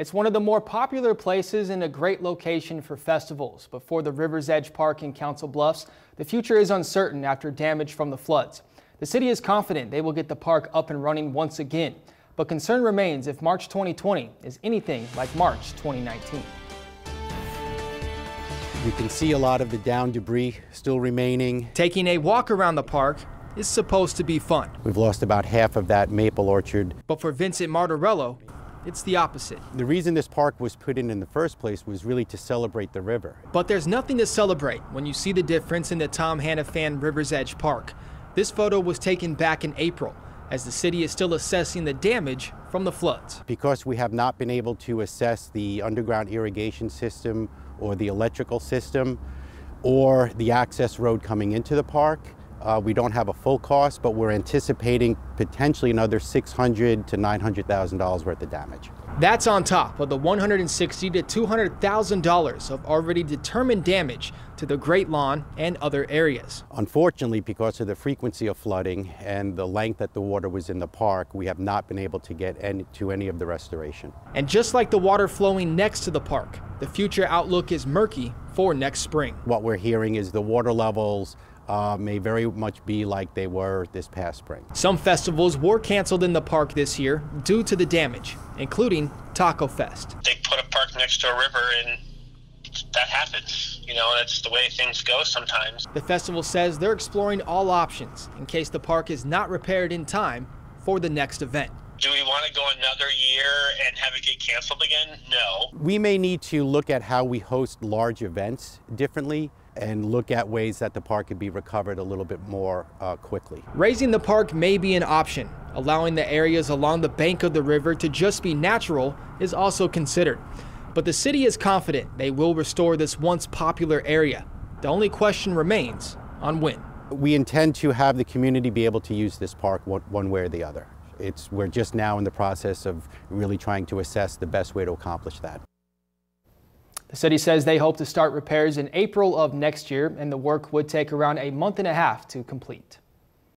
It's one of the more popular places and a great location for festivals. But for the River's Edge Park in Council Bluffs, the future is uncertain after damage from the floods. The city is confident they will get the park up and running once again. But concern remains if March 2020 is anything like March 2019. You can see a lot of the down debris still remaining. Taking a walk around the park is supposed to be fun. We've lost about half of that maple orchard. But for Vincent Martorello, it's the opposite. The reason this park was put in the first place was really to celebrate the river. But there's nothing to celebrate when you see the difference in the Tom Hannafan River's Edge Park. This photo was taken back in April, as the city is still assessing the damage from the floods. Because we have not been able to assess the underground irrigation system or the electrical system or the access road coming into the park, we don't have a full cost, but we're anticipating potentially another $600,000 to $900,000 worth of damage. That's on top of the $160,000 to $200,000 of already determined damage to the Great Lawn and other areas. Unfortunately, because of the frequency of flooding and the length that the water was in the park, we have not been able to get to any of the restoration. And just like the water flowing next to the park, the future outlook is murky for next spring. What we're hearing is the water levels may very much be like they were this past spring. Some festivals were canceled in the park this year due to the damage, including Taco Fest. They put a park next to a river and that happens. You know, that's the way things go sometimes. The festival says they're exploring all options in case the park is not repaired in time for the next event. Do we want to go another year and have it get canceled again? No. We may need to look at how we host large events differently and look at ways that the park could be recovered a little bit more quickly. Raising the park may be an option. Allowing the areas along the bank of the river to just be natural is also considered. But the city is confident they will restore this once popular area. The only question remains on when. We intend to have the community be able to use this park one way or the other. We're just now in the process of really trying to assess the best way to accomplish that. The city says they hope to start repairs in April of next year, and the work would take around a month and a half to complete.